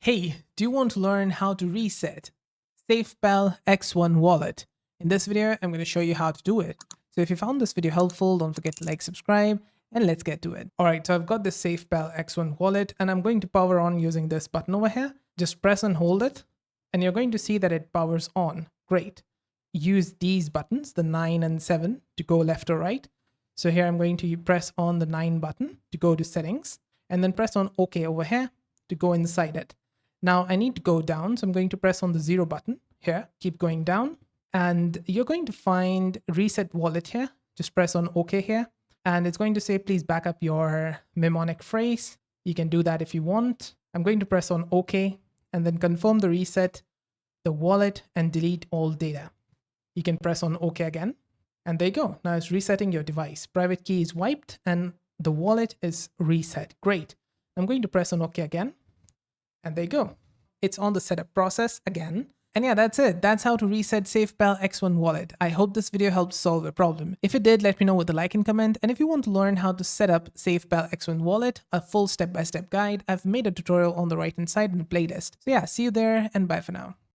Hey, do you want to learn how to reset Safepal X1 wallet? In this video, I'm going to show you how to do it. So if you found this video helpful, don't forget to like, subscribe, and let's get to it. All right, so I've got this Safepal X1 wallet, and I'm going to power on using this button over here. Just press and hold it, and you're going to see that it powers on. Great. Use these buttons, the 9 and 7, to go left or right. So here I'm going to press on the 9 button to go to settings, and then press on OK over here to go inside it. Now I need to go down, so I'm going to press on the 0 button here, keep going down, and you're going to find reset wallet here. Just press on OK here, and it's going to say, please back up your mnemonic phrase. You can do that if you want. I'm going to press on OK and then confirm the reset, the wallet, and delete all data. You can press on OK again, and there you go. Now it's resetting your device. Private key is wiped and the wallet is reset. Great. I'm going to press on OK again. And there you go. It's on the setup process again. And yeah, that's it. That's how to reset Safepal X1 wallet. I hope this video helped solve a problem. If it did, let me know with a like and comment. And if you want to learn how to set up Safepal X1 wallet, a full step-by-step guide, I've made a tutorial on the right-hand side in the playlist. So yeah, see you there and bye for now.